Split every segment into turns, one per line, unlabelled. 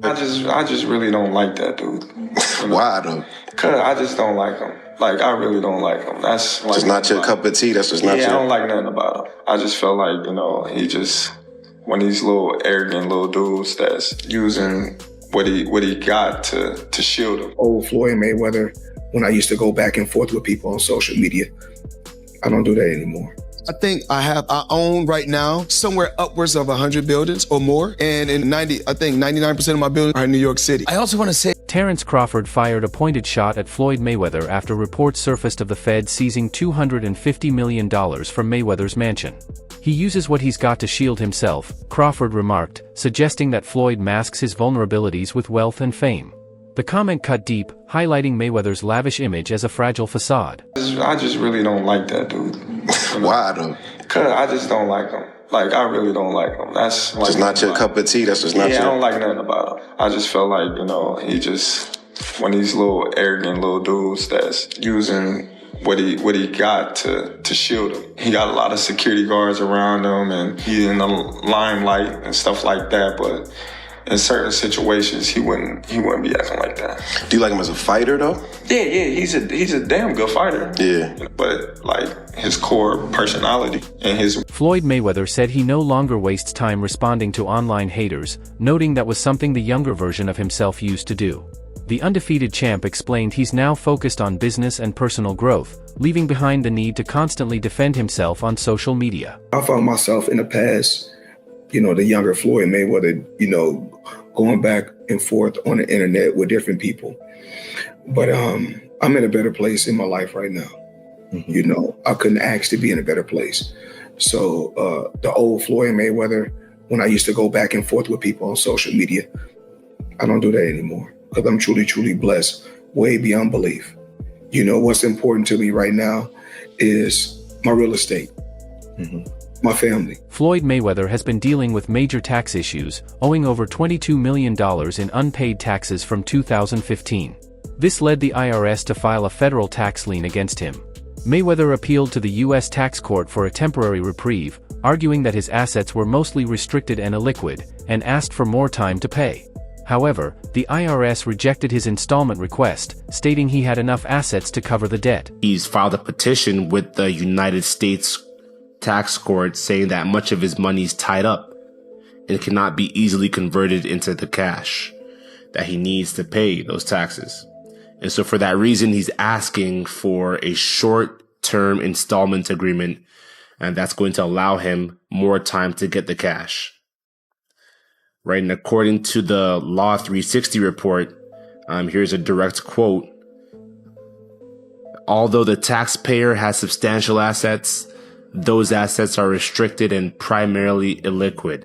I just really don't like that dude.
Why though?
Cause I just don't like him. Like, I really don't like him. That's like,
just not your cup of tea. That's just not your.
I don't like nothing about him. I just feel like, he just one of these little arrogant little dudes that's using what he got to shield him.
Old Floyd Mayweather, when I used to go back and forth with people on social media, I don't do that anymore. I own right now somewhere upwards of 100 buildings or more. And I think 99% of my buildings are in New York City.
I also want to say
Terence Crawford fired a pointed shot at Floyd Mayweather after reports surfaced of the Fed seizing $250 million from Mayweather's mansion. He uses what he's got to shield himself, Crawford remarked, suggesting that Floyd masks his vulnerabilities with wealth and fame. The comment cut deep, highlighting Mayweather's lavish image as a fragile facade.
I just really don't like that dude.
Why though?
Cause I just don't like him. Like, I really don't like him. That's like,
just not your cup of tea. That's just not your.
I don't like nothing about him. I just feel like, he just one of these little arrogant little dudes that's using what he got to shield him. He got a lot of security guards around him, and he's in the limelight and stuff like that. But in certain situations, he wouldn't be acting like that.
Do you like him as a fighter though?
Yeah, he's a damn good fighter.
Yeah.
But like his core personality and his.
Floyd Mayweather said he no longer wastes time responding to online haters, noting that was something the younger version of himself used to do. The undefeated champ explained he's now focused on business and personal growth, leaving behind the need to constantly defend himself on social media.
I found myself in the past, the younger Floyd Mayweather, going back and forth on the internet with different people. But I'm in a better place in my life right now. Mm-hmm. I couldn't ask to be in a better place. So the old Floyd Mayweather, when I used to go back and forth with people on social media, I don't do that anymore because I'm truly, truly blessed, way beyond belief. What's important to me right now is my real estate. Mm-hmm. My family.
Floyd Mayweather has been dealing with major tax issues, owing over $22 million in unpaid taxes from 2015. This led the IRS to file a federal tax lien against him. Mayweather appealed to the U.S. tax court for a temporary reprieve, arguing that his assets were mostly restricted and illiquid, and asked for more time to pay. However, the IRS rejected his installment request, stating he had enough assets to cover the debt.
He's filed a petition with the United States tax court saying that much of his money is tied up and cannot be easily converted into the cash that he needs to pay those taxes. And so for that reason, he's asking for a short-term installment agreement, and that's going to allow him more time to get the cash. Right, and according to the Law 360 report, here's a direct quote. Although the taxpayer has substantial assets, those assets are restricted and primarily illiquid.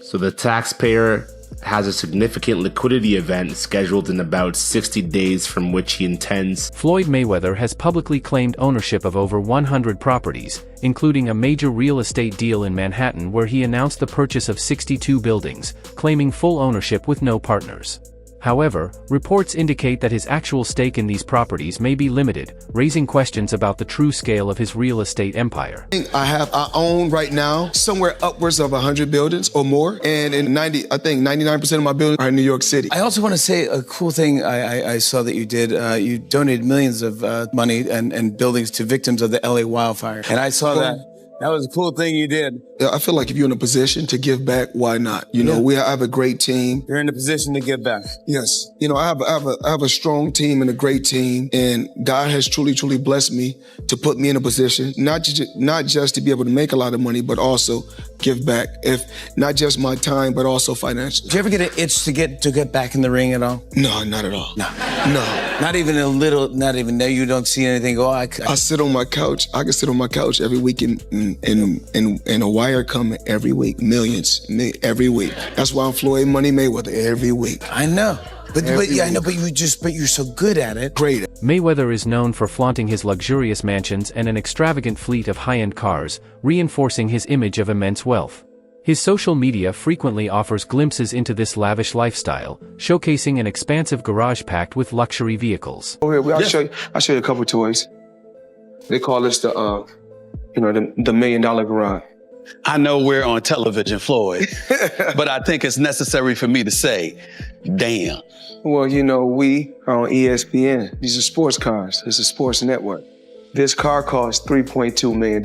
So the taxpayer has a significant liquidity event scheduled in about 60 days from which he intends.
Floyd Mayweather has publicly claimed ownership of over 100 properties, including a major real estate deal in Manhattan where he announced the purchase of 62 buildings, claiming full ownership with no partners. However, reports indicate that his actual stake in these properties may be limited, raising questions about the true scale of his real estate empire.
I own right now somewhere upwards of 100 buildings or more. And I think 99% of my buildings are in New York City.
I also want to say a cool thing I saw that you did. You donated millions of money and buildings to victims of the LA wildfire. And I saw that. That was a cool thing you did.
I feel like if you're in a position to give back, why not? I have a great team.
You're in a position to give back.
Yes. I have a strong team and a great team, and God has truly, truly blessed me to put me in a position, not just to be able to make a lot of money, but also give back. If not just my time, but also financially.
Did you ever get an itch to get back in the ring at all?
No, not at all.
No.
Not
even a little, not even there. You don't see anything go, I
sit on my couch. I can sit on my couch every week and a wire come every week, millions every week. That's why I'm Floyd Money Mayweather every week.
I know. But you're so good at it.
Great.
Mayweather is known for flaunting his luxurious mansions and an extravagant fleet of high-end cars, reinforcing his image of immense wealth. His social media frequently offers glimpses into this lavish lifestyle, showcasing an expansive garage packed with luxury vehicles.
I'll show you a couple toys. They call this the $1 million garage.
I know we're on television, Floyd, but I think it's necessary for me to say, damn.
Well, you know, we are on ESPN. These are sports cars. It's a sports network. This car costs $3.2 million.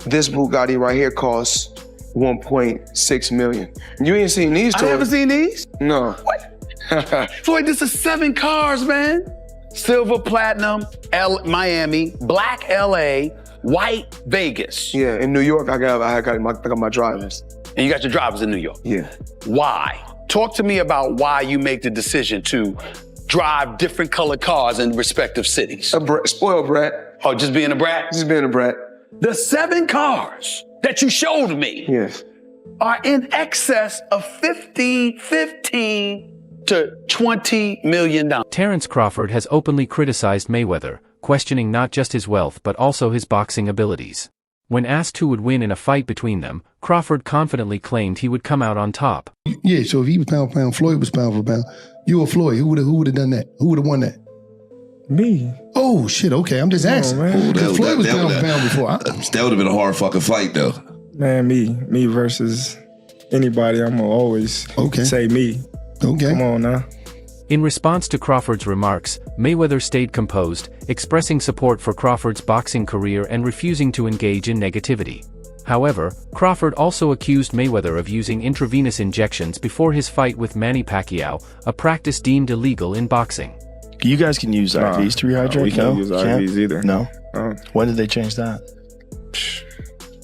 This Bugatti right here costs $1.6 million. You ain't seen these,
I haven't seen these?
No.
What? Floyd, this is 7 cars, man. Silver, platinum, Miami, black LA, white Vegas.
Yeah, in New York, I got my drivers.
And you got your drivers in New York?
Yeah.
Why? Talk to me about why you make the decision to drive different colored cars in respective cities.
Spoiled brat.
Oh, just being a brat?
Just being a brat.
The 7 cars that you showed me
Yes.
are in excess of $15 to $20 million.
Terence Crawford has openly criticized Mayweather, questioning not just his wealth but also his boxing abilities. When asked who would win in a fight between them, Crawford confidently claimed he would come out on top.
Yeah, so if he was pound for pound, Floyd was pound for pound. You or Floyd, who would have done that? Who would have won that?
Me.
Oh, shit, okay, I'm just asking. Because Floyd was pound for pound before.
That would have been a hard fucking fight, though.
Man, me versus anybody, I'm gonna always say me.
Okay.
Come on now.
In response to Crawford's remarks, Mayweather stayed composed, expressing support for Crawford's boxing career and refusing to engage in negativity. However, Crawford also accused Mayweather of using intravenous injections before his fight with Manny Pacquiao, a practice deemed illegal in boxing.
You guys can use IVs to rehydrate?
We can't use IVs either.
No? When did they change that?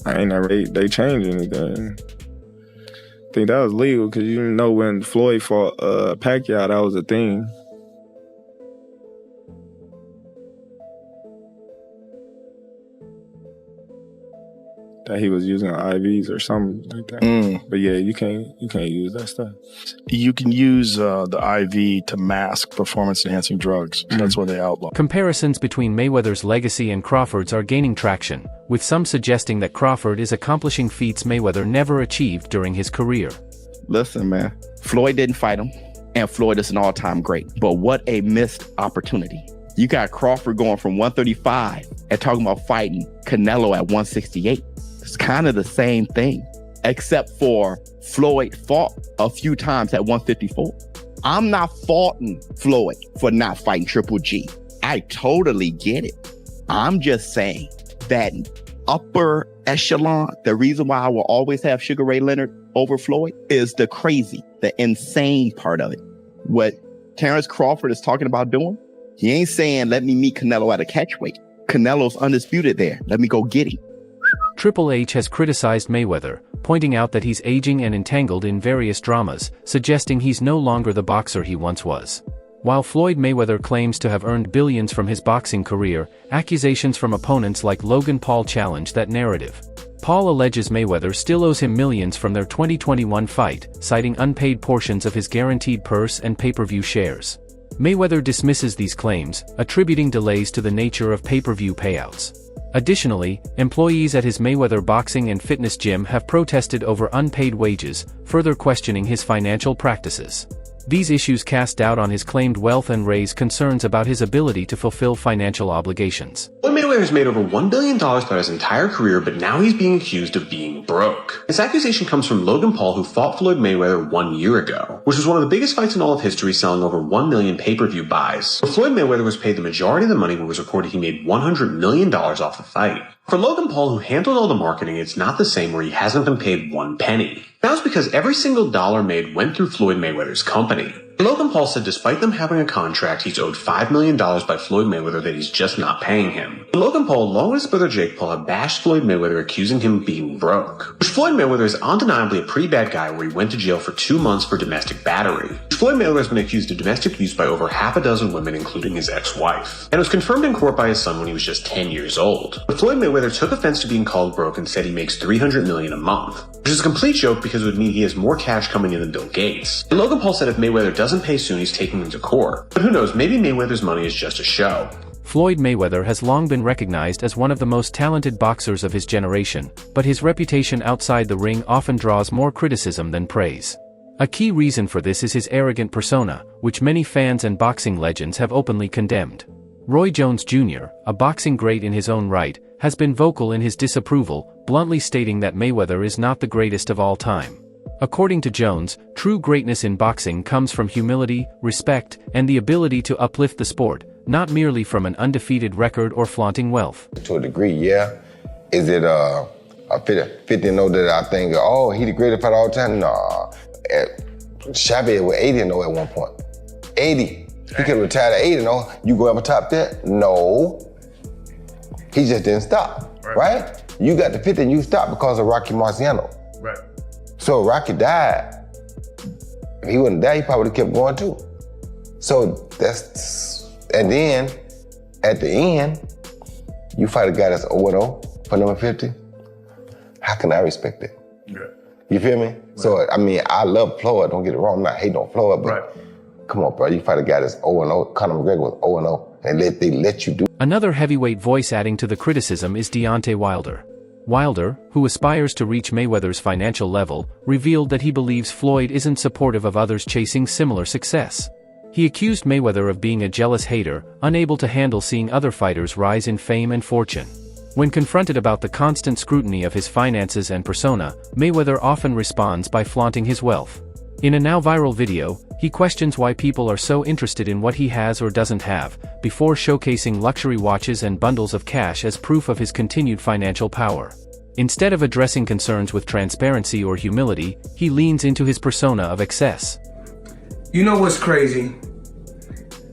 I ain't never, they changed anything. I think that was legal because you know when Floyd fought Pacquiao, that was a thing. That he was using IVs or something like that. But yeah, you can't use that stuff.
You can use the IV to mask performance-enhancing drugs. That's what they outlaw.
Comparisons between Mayweather's legacy and Crawford's are gaining traction, with some suggesting that Crawford is accomplishing feats Mayweather never achieved during his career.
Listen, man, Floyd didn't fight him, and Floyd is an all-time great. But what a missed opportunity. You got Crawford going from 135 and talking about fighting Canelo at 168. It's kind of the same thing, except for Floyd fought a few times at 154. I'm not faulting Floyd for not fighting Triple G. I totally get it. I'm just saying that upper echelon, the reason why I will always have Sugar Ray Leonard over Floyd is the crazy, the insane part of it. What Terence Crawford is talking about doing, he ain't saying, let me meet Canelo at a catchweight. Canelo's undisputed there. Let me go get him.
Triple H has criticized Mayweather, pointing out that he's aging and entangled in various dramas, suggesting he's no longer the boxer he once was. While Floyd Mayweather claims to have earned billions from his boxing career, accusations from opponents like Logan Paul challenge that narrative. Paul alleges Mayweather still owes him millions from their 2021 fight, citing unpaid portions of his guaranteed purse and pay-per-view shares. Mayweather dismisses these claims, attributing delays to the nature of pay-per-view payouts. Additionally, employees at his Mayweather boxing and fitness gym have protested over unpaid wages, further questioning his financial practices. These issues cast doubt on his claimed wealth and raise concerns about his ability to fulfill financial obligations.
Floyd Mayweather has made over $1 billion throughout his entire career, but now he's being accused of being broke. This accusation comes from Logan Paul, who fought Floyd Mayweather 1 year ago, which was one of the biggest fights in all of history, selling over 1 million pay-per-view buys. But Floyd Mayweather was paid the majority of the money, but was reported he made $100 million off the fight. For Logan Paul, who handled all the marketing, it's not the same where he hasn't been paid one penny. That's because every single dollar made went through Floyd Mayweather's company. Logan Paul said despite them having a contract, he's owed $5 million by Floyd Mayweather that he's just not paying him. Logan Paul, along with his brother Jake Paul, have bashed Floyd Mayweather, accusing him of being broke. Which Floyd Mayweather is undeniably a pretty bad guy, where he went to jail for 2 months for domestic battery. Floyd Mayweather has been accused of domestic abuse by over half a dozen women, including his ex-wife. And it was confirmed in court by his son when he was just 10 years old. But Floyd Mayweather took offense to being called broke and said he makes $300 million a month. Which is a complete joke because it would mean he has more cash coming in than Bill Gates. And Logan Paul said if Mayweather doesn't pay soon, he's taking him to court. But who knows, maybe Mayweather's money is just a show.
Floyd Mayweather has long been recognized as one of the most talented boxers of his generation, but his reputation outside the ring often draws more criticism than praise. A key reason for this is his arrogant persona, which many fans and boxing legends have openly condemned. Roy Jones Jr., a boxing great in his own right, has been vocal in his disapproval, bluntly stating that Mayweather is not the greatest of all time. According to Jones, true greatness in boxing comes from humility, respect, and the ability to uplift the sport, not merely from an undefeated record or flaunting wealth.
To a degree, yeah. Is it a 50-0 that I think, oh, he the greatest fighter all time? Nah. Shabby was 80-0 at one point. 80. He could have retired at 80-0. You go ever top that? No. He just didn't stop, right? You got to 50 and you stopped because of Rocky Marciano.
Right.
So Rocky died. If he wouldn't die, he probably would have kept going too. So and then at the end, you fight a guy that's 0-0 for number 50. How can I respect that?
Yeah.
You feel me? Right. So, I mean, I love Floyd, don't get it wrong, I'm not hating on Floyd, but come on, bro, you fight a guy that's 0-0, Conor McGregor was 0-0, and they let you do.
Another heavyweight voice adding to the criticism is Deontay Wilder. Wilder, who aspires to reach Mayweather's financial level, revealed that he believes Floyd isn't supportive of others chasing similar success. He accused Mayweather of being a jealous hater, unable to handle seeing other fighters rise in fame and fortune. When confronted about the constant scrutiny of his finances and persona, Mayweather often responds by flaunting his wealth. In a now viral video, he questions why people are so interested in what he has or doesn't have, before showcasing luxury watches and bundles of cash as proof of his continued financial power. Instead of addressing concerns with transparency or humility, he leans into his persona of excess.
You know what's crazy?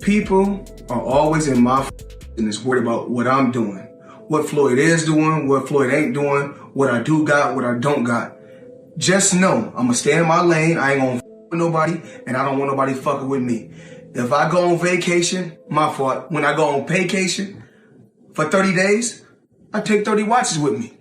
People are always in my business worried about what I'm doing. What Floyd is doing, what Floyd ain't doing, what I do got, what I don't got. Just know, I'm gonna stay in my lane, I ain't gonna f with nobody, and I don't want nobody fucking with me. If I go on vacation, my fault. When I go on vacation for 30 days, I take 30 watches with me.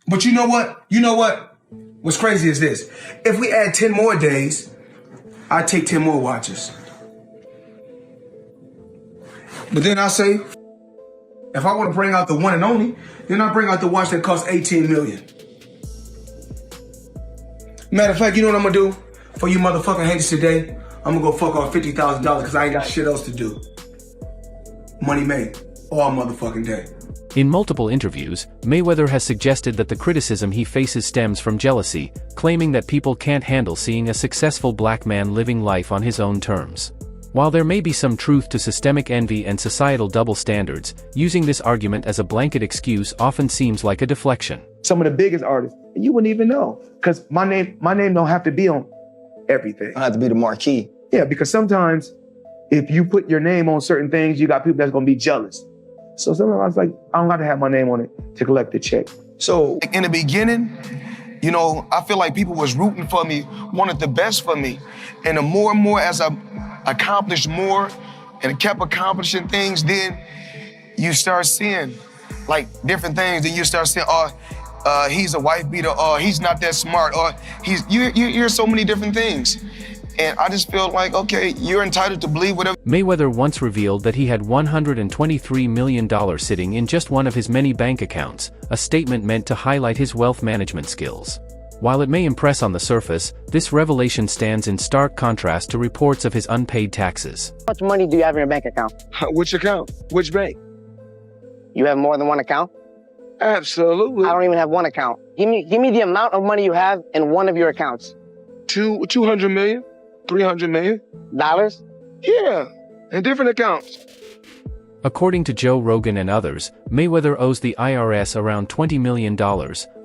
But you know what? What's crazy is this. If we add 10 more days, I take 10 more watches. But then I say, if I want to bring out the one and only, then I bring out the watch that costs 18 million. Matter of fact, you know what I'm gonna do for you motherfucking haters today? I'm gonna go fuck off $50,000 because I ain't got shit else to do. Money made, all motherfucking day.
In multiple interviews, Mayweather has suggested that the criticism he faces stems from jealousy, claiming that people can't handle seeing a successful black man living life on his own terms. While there may be some truth to systemic envy and societal double standards, using this argument as a blanket excuse often seems like a deflection.
Some of the biggest artists, and you wouldn't even know, because my name don't have to be on everything.
I have to be the marquee.
Yeah, because sometimes if you put your name on certain things, you got people that's gonna be jealous. So sometimes I was like, I don't got to have my name on it to collect the check.
So in the beginning, you know, I feel like people was rooting for me, wanted the best for me. And the more and more as I accomplished more and kept accomplishing things, then you start seeing like different things. Then you start saying, he's a wife beater, or he's not that smart, or you hear so many different things. And I just feel like, okay, you're entitled to believe whatever.
Mayweather once revealed that he had $123 million sitting in just one of his many bank accounts, a statement meant to highlight his wealth management skills. While it may impress on the surface, this revelation stands in stark contrast to reports of his unpaid taxes.
How much money do you have in your bank account?
Which account? Which bank?
You have more than one account?
Absolutely.
I don't even have one account. Give me the amount of money you have in one of your accounts.
200 million, 300 million.
Dollars?
Yeah, in different accounts.
According to Joe Rogan and others, Mayweather owes the IRS around $20 million,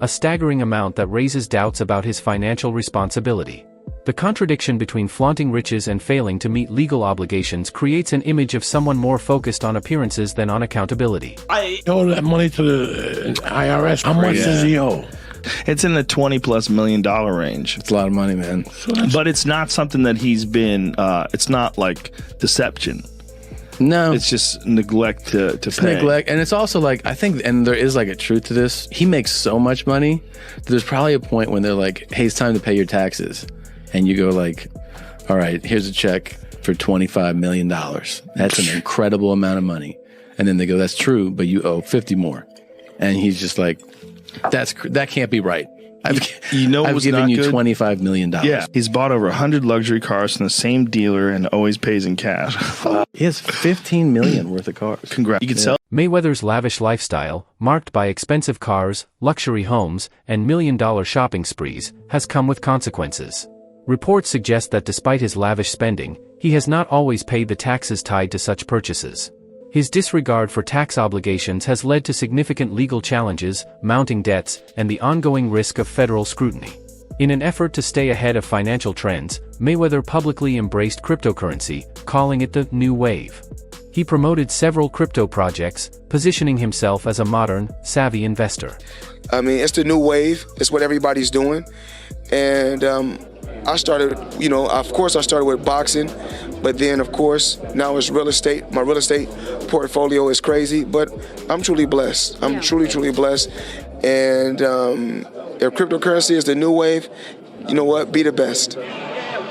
a staggering amount that raises doubts about his financial responsibility. The contradiction between flaunting riches and failing to meet legal obligations creates an image of someone more focused on appearances than on accountability.
I owe that money to the IRS. How much does he owe?
It's in the $20+ million range.
It's a lot of money, man.
But it's not something that he's been, it's not like deception.
No.
It's just neglect to pay.
Neglect. And it's also like, I think, and there is like a truth to this, he makes so much money that there's probably a point when they're like, hey, it's time to pay your taxes. And you go like, all right, here's a check for $25 million. That's an incredible amount of money. And then they go, that's true, but you owe 50 more. And he's just like, that can't be right.
You know
I've
what's
given
not
you
good?
$25 million.
Yeah, he's bought over 100 luxury cars from the same dealer and always pays in cash.
He has $15 million worth of cars.
Congrats. You can sell.
Mayweather's lavish lifestyle, marked by expensive cars, luxury homes, and million-dollar shopping sprees, has come with consequences. Reports suggest that despite his lavish spending, he has not always paid the taxes tied to such purchases. His disregard for tax obligations has led to significant legal challenges, mounting debts, and the ongoing risk of federal scrutiny. In an effort to stay ahead of financial trends, Mayweather publicly embraced cryptocurrency, calling it the new wave. He promoted several crypto projects, positioning himself as a modern, savvy investor.
I mean, it's the new wave. It's what everybody's doing. And I started, of course I started with boxing, but then of course now it's real estate. My real estate portfolio is crazy, but I'm truly blessed. I'm truly blessed. And if cryptocurrency is the new wave, you know what? Be the best.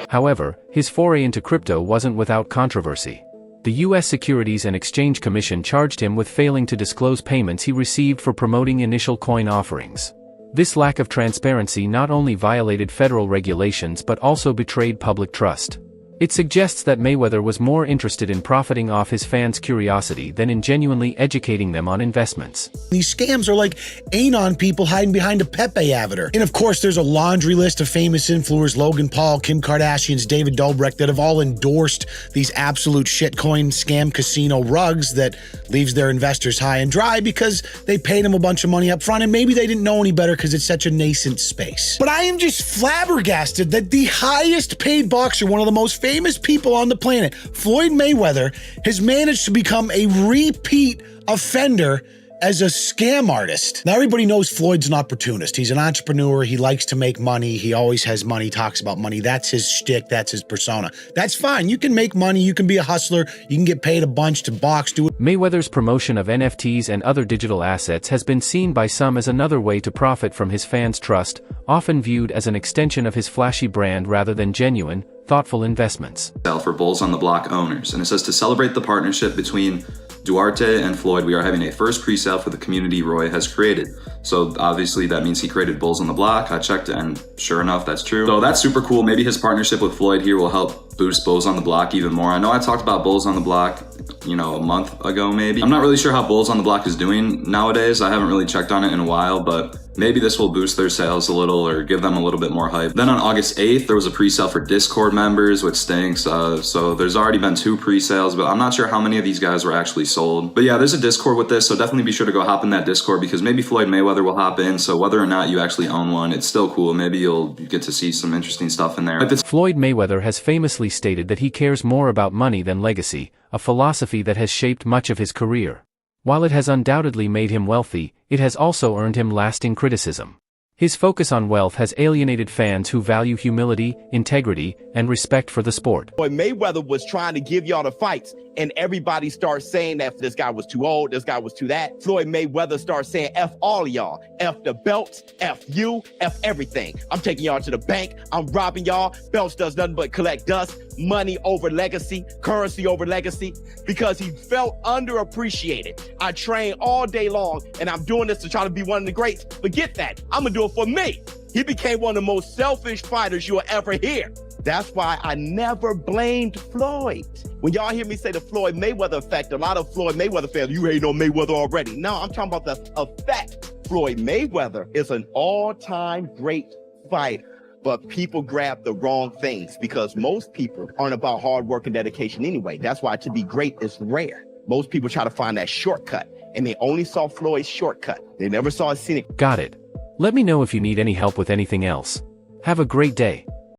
However, his foray into crypto wasn't without controversy. The U.S. Securities and Exchange Commission charged him with failing to disclose payments he received for promoting initial coin offerings. This lack of transparency not only violated federal regulations but also betrayed public trust. It suggests that Mayweather was more interested in profiting off his fans' curiosity than in genuinely educating them on investments.
These scams are like anon people hiding behind a Pepe avatar. And of course, there's a laundry list of famous influencers, Logan Paul, Kim Kardashian, David Dobrik, that have all endorsed these absolute shitcoin scam casino rugs that leaves their investors high and dry because they paid them a bunch of money up front and maybe they didn't know any better because it's such a nascent space. But I am just flabbergasted that the highest paid boxer, one of the most famous people on the planet, Floyd Mayweather, has managed to become a repeat offender as a scam artist. Now, everybody knows Floyd's an opportunist. He's an entrepreneur. He likes to make money. He always has money, talks about money. That's his shtick. That's his persona. That's fine. You can make money. You can be a hustler. You can get paid a bunch to box. Do it.
Mayweather's promotion of NFTs and other digital assets has been seen by some as another way to profit from his fans' trust, often viewed as an extension of his flashy brand rather than genuine, thoughtful investments.
For Bulls on the Block owners, and it says to celebrate the partnership between Duarte and Floyd, we are having a first pre-sale for the community Roy has created. So obviously that means he created Bulls on the Block. I checked and sure enough, that's true. So that's super cool. Maybe his partnership with Floyd here will help boost Bulls on the Block even more. I know I talked about Bulls on the Block, a month ago maybe. I'm not really sure how Bulls on the Block is doing nowadays. I haven't really checked on it in a while, but maybe this will boost their sales a little or give them a little bit more hype. Then on August 8th, there was a pre-sale for Discord members, which stinks. So there's already been 2 pre-sales, but I'm not sure how many of these guys were actually sold. But yeah, there's a Discord with this, so definitely be sure to go hop in that Discord because maybe Floyd Mayweather will hop in. So whether or not you actually own one, it's still cool. Maybe you'll get to see some interesting stuff in there.
Floyd Mayweather has famously stated that he cares more about money than legacy, a philosophy that has shaped much of his career. While it has undoubtedly made him wealthy, it has also earned him lasting criticism. His focus on wealth has alienated fans who value humility, integrity, and respect for the sport.
Floyd Mayweather was trying to give y'all the fights, and everybody starts saying that this guy was too old, this guy was too that. Floyd Mayweather starts saying F all of y'all. F the belts, F you, F everything. I'm taking y'all to the bank, I'm robbing y'all. Belts does nothing but collect dust, money over legacy, currency over legacy, because he felt underappreciated. I train all day long, and I'm doing this to try to be one of the greats. Forget that, I'm gonna do it for me. He became one of the most selfish fighters you'll ever hear. That's why I never blamed Floyd. When y'all hear me say the Floyd Mayweather effect, a lot of Floyd Mayweather fans, you hate on Mayweather already. No, I'm talking about the effect. Floyd Mayweather is an all-time great fighter, but people grab the wrong things because most people aren't about hard work and dedication anyway. That's why to be great is rare. Most people try to find that shortcut, and they only saw Floyd's shortcut. They never saw his scenic.
Got it. Let me know if you need any help with anything else. Have a great day.